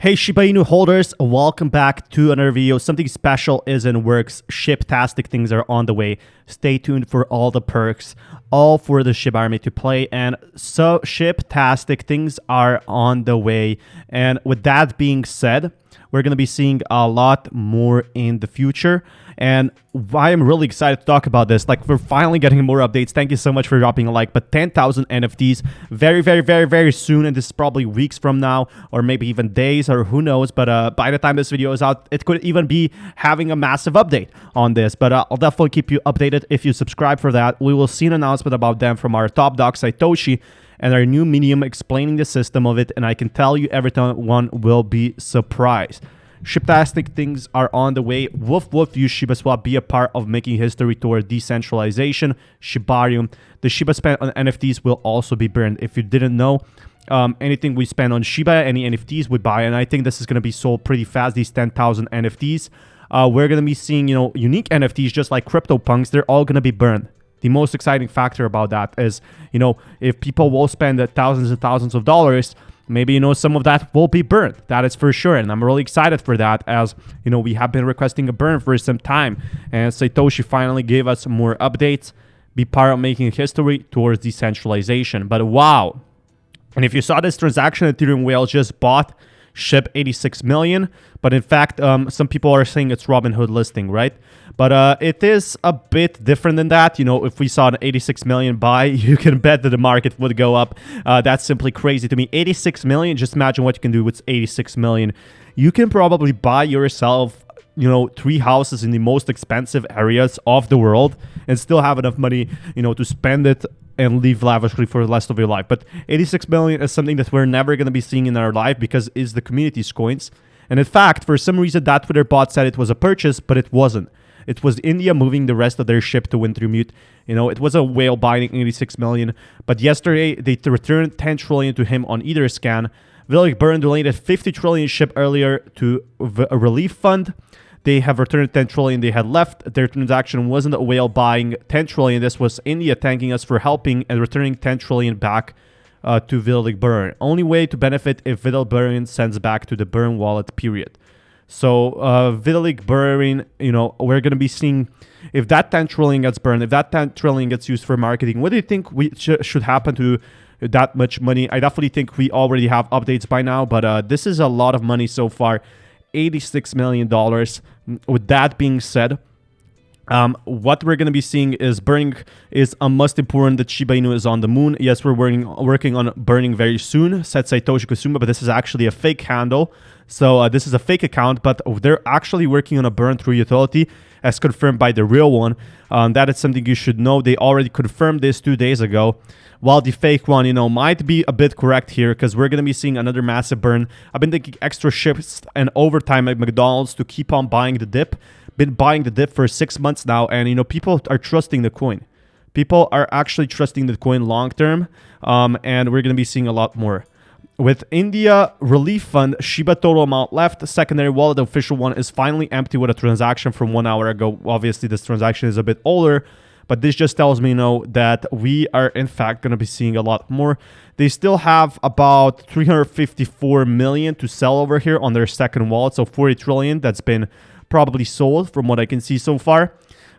Hey Shiba Inu holders, welcome back to another video. Something special is in works. SHIB-tastic things are on the way. Stay tuned for all the perks, all for the SHIB army to play. And so SHIB-tastic things are on the way. And with that being said, we're going to be seeing a lot more in the future. And I am really excited to talk about this. Like, we're finally getting more updates. Thank you so much for dropping a like. But 10,000 NFTs very soon. And this is probably weeks from now, or maybe even days, or who knows. But by the time this video is out, it could even be having a massive update on this. But I'll definitely keep you updated if you subscribe for that. We will see an announcement about them from our top dog, Satoshi, and our new medium explaining the system of it. And I can tell you everyone will be surprised. SHIB-tastic things are on the way. Woof woof, use Shiba Swap, be a part of making history toward decentralization. Shibarium. The Shiba spent on NFTs will also be burned. If you didn't know, anything we spend on Shiba, any NFTs we buy, and I think this is going to be sold pretty fast, these 10,000 NFTs. We're going to be seeing, unique NFTs just like CryptoPunks. They're all going to be burned. The most exciting factor about that is, if people will spend thousands and thousands of dollars, maybe, some of that will be burned. That is for sure. And I'm really excited for that, as, we have been requesting a burn for some time. And Satoshi finally gave us more updates. Be part of making history towards decentralization. But wow. And if you saw this transaction, Ethereum Whale just bought SHIB 86 million. But in fact, some people are saying it's Robinhood listing, right? But it is a bit different than that. If we saw an 86 million buy, you can bet that the market would go up. That's simply crazy to me. 86 million, just imagine what you can do with 86 million. You can probably buy yourself, 3 houses in the most expensive areas of the world and still have enough money, to spend it and live lavishly for the rest of your life. But 86 million is something that we're never going to be seeing in our life because it's the community's coins. And in fact, for some reason, that Twitter bot said it was a purchase, but it wasn't. It was India moving the rest of their SHIB to Wintermute. It was a whale buying 86 million. But yesterday, they returned 10 trillion to him on Etherscan. Vitalik Buterin donated 50 trillion SHIB earlier to a relief fund. They have returned 10 trillion they had left. Their transaction wasn't a whale buying 10 trillion. This was India thanking us for helping and returning 10 trillion back to Vitalik Buterin. Only way to benefit if Vitalik Buterin sends back to the Burn wallet, period. So Vitalik Buterin, we're going to be seeing if that 10 trillion gets burned, if that 10 trillion gets used for marketing, what do you think should happen to that much money? I definitely think we already have updates by now, but this is a lot of money so far, $86 million. With that being said, what we're going to be seeing is burning is a must important that Shiba Inu is on the moon. Yes, we're working on burning very soon, said Satoshi Kusuma, but this is actually a fake handle. So this is a fake account, but they're actually working on a burn through utility as confirmed by the real one. That is something you should know. They already confirmed this 2 days ago. While the fake one, might be a bit correct here because we're going to be seeing another massive burn. I've been taking extra shifts and overtime at McDonald's to keep on buying the dip. Been buying the dip for 6 months now, and people are trusting the coin. People are actually trusting the coin long term, and we're going to be seeing a lot more. With India Relief Fund, Shiba total amount left. Secondary wallet, the official one, is finally empty with a transaction from 1 hour ago. Obviously, this transaction is a bit older, but this just tells me, that we are in fact going to be seeing a lot more. They still have about 354 million to sell over here on their second wallet, so 40 trillion that's been probably sold from what I can see so far.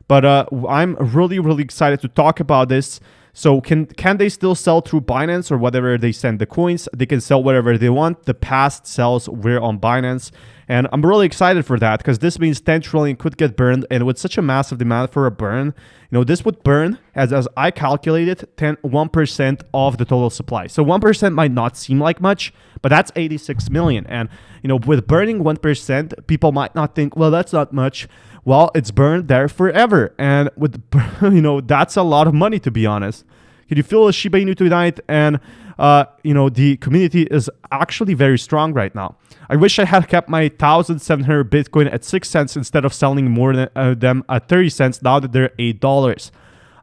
But I'm really excited to talk about this. So can they still sell through Binance or whatever they send the coins? They can sell whatever they want. The past sells were on Binance. And I'm really excited for that because this means 10 trillion could get burned. And with such a massive demand for a burn, this would burn, as I calculated, 1% of the total supply. So 1% might not seem like much, but that's 86 million. And, with burning 1%, people might not think, well, that's not much. Well, it's burned there forever. And with, that's a lot of money, to be honest. Can you feel the Shiba Inu tonight? And, the community is actually very strong right now. I wish I had kept my 1,700 Bitcoin at 6 cents instead of selling more than them at 30 cents now that they're $8.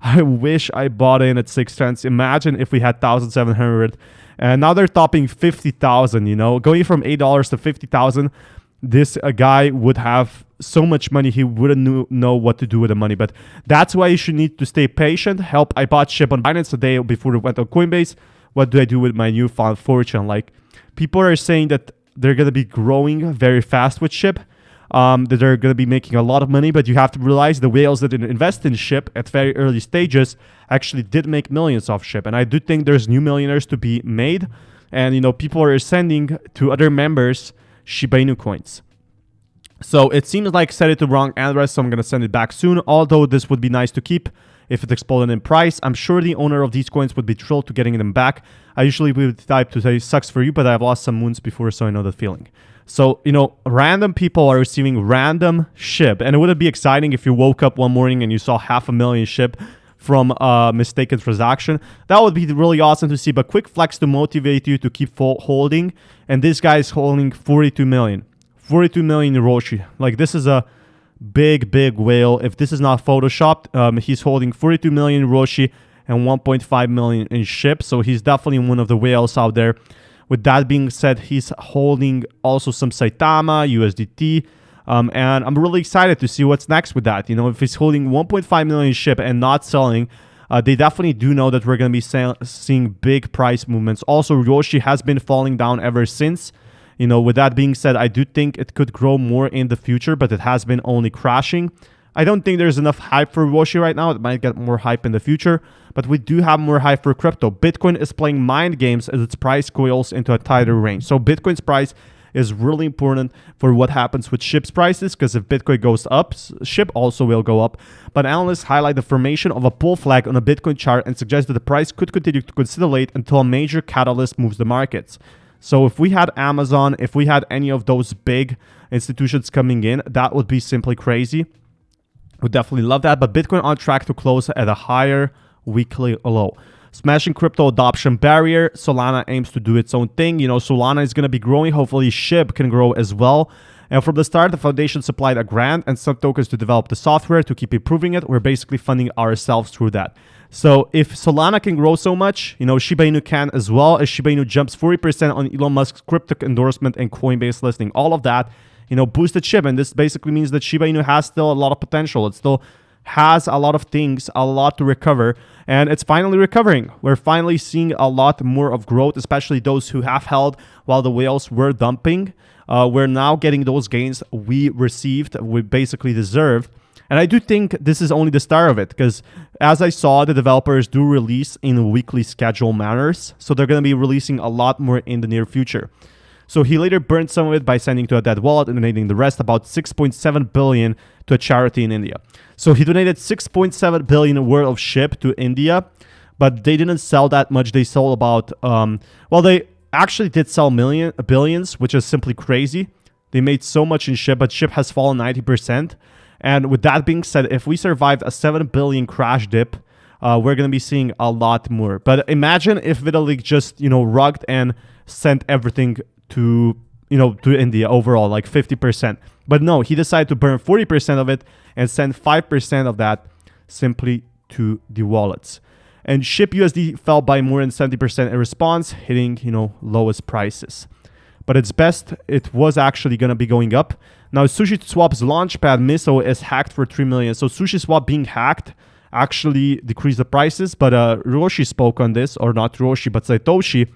I wish I bought in at 6 cents. Imagine if we had 1,700 and now they're topping 50,000, going from $8 to 50,000. This guy would have so much money, he wouldn't know what to do with the money. But that's why you should need to stay patient. I bought SHIB on Binance today before it went on Coinbase. What do I do with my newfound fortune? Like, people are saying that they're going to be growing very fast with SHIB. That they're going to be making a lot of money, but you have to realize the whales that didn't invest in SHIB at very early stages actually did make millions off SHIB. And I do think there's new millionaires to be made. And, you know, people are sending to other members Shiba Inu coins. So it seems like set it to wrong address, so I'm going to send it back soon. Although this would be nice to keep if it exploded in price. I'm sure the owner of these coins would be thrilled to getting them back. I usually would type to say sucks for you, but I've lost some moons before, so I know the feeling. So, you know, random people are receiving random SHIB. And it wouldn't be exciting if you woke up one morning and you saw 500,000 SHIB from a mistaken transaction. That would be really awesome to see, but quick flex to motivate you to keep holding. And this guy is holding 42 million. 42 million Roshi. Like, this is a big whale. If this is not photoshopped, he's holding 42 million Roshi and 1.5 million in SHIB. So he's definitely one of the whales out there. With that being said, he's holding also some Saitama, USDT. And I'm really excited to see what's next with that. You know, if he's holding 1.5 million SHIB and not selling, they definitely do know that we're going to be seeing big price movements. Also, Roshi has been falling down ever since. You know, with that being said, I do think it could grow more in the future, but it has been only crashing. I don't think there's enough hype for Roshi right now. It might get more hype in the future, but we do have more hype for crypto. Bitcoin is playing mind games as its price coils into a tighter range. So Bitcoin's price is really important for what happens with SHIB's prices, because if Bitcoin goes up, SHIB also will go up. But analysts highlight the formation of a bull flag on a Bitcoin chart and suggest that the price could continue to consolidate until a major catalyst moves the markets. So if we had Amazon, if we had any of those big institutions coming in, that would be simply crazy. Would definitely love that. But Bitcoin on track to close at a higher weekly low. Smashing crypto adoption barrier. Solana aims to do its own thing. You know, Solana is going to be growing. Hopefully SHIB can grow as well. And from the start, the foundation supplied a grant and some tokens to develop the software to keep improving it. We're basically funding ourselves through that. So if Solana can grow so much, you know, Shiba Inu can as well. As Shiba Inu jumps 40% on Elon Musk's crypto endorsement and Coinbase listing, all of that, you know, boosted SHIB. And this basically means that Shiba Inu has still a lot of potential. It still has a lot of things, a lot to recover, and it's finally recovering. We're finally seeing a lot more of growth, especially those who have held while the whales were dumping. We're now getting those gains we received, we basically deserved. And I do think this is only the start of it, because as I saw, the developers do release in weekly schedule manners. So they're going to be releasing a lot more in the near future. So he later burned some of it by sending to a dead wallet and donating the rest, about 6.7 billion, to a charity in India. So he donated 6.7 billion worth of SHIB to India, but they didn't sell that much. They sold about, well, they actually did sell billions, which is simply crazy. They made so much in SHIB, but SHIB has fallen 90%. And with that being said, if we survived a 7 billion crash dip, we're going to be seeing a lot more. But imagine if Vitalik just, you know, rugged and sent everything to, you know, to India overall, like 50%. But no, he decided to burn 40% of it and send 5% of that simply to the wallets. And SHIB USD fell by more than 70% in response, hitting, you know, lowest prices. But its best, it was actually going to be going up. Now, SushiSwap's launchpad Miso is hacked for 3 million. So SushiSwap being hacked actually decreased the prices. But Roshi spoke on this, or not Roshi, but Satoshi,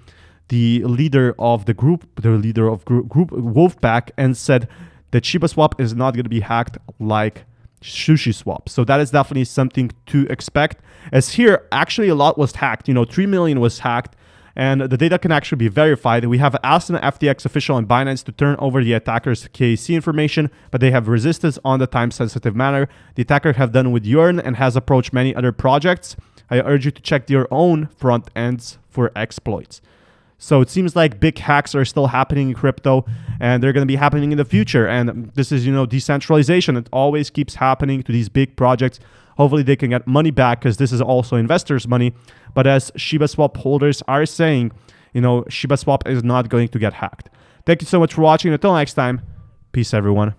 the leader of the group, group Wolfpack, and said that ShibaSwap is not going to be hacked like SushiSwap. So that is definitely something to expect. As here, actually a lot was hacked. You know, 3 million was hacked. And the data can actually be verified. We have asked an FTX official on Binance to turn over the attacker's KYC information, but they have resisted on the time-sensitive manner. The attacker have done with Yearn and has approached many other projects. I urge you to check your own front ends for exploits. So it seems like big hacks are still happening in crypto, and they're going to be happening in the future. And this is, you know, decentralization. It always keeps happening to these big projects. Hopefully they can get money back, because this is also investors' money. But as ShibaSwap holders are saying, you know, ShibaSwap is not going to get hacked. Thank you so much for watching. Until next time, peace everyone.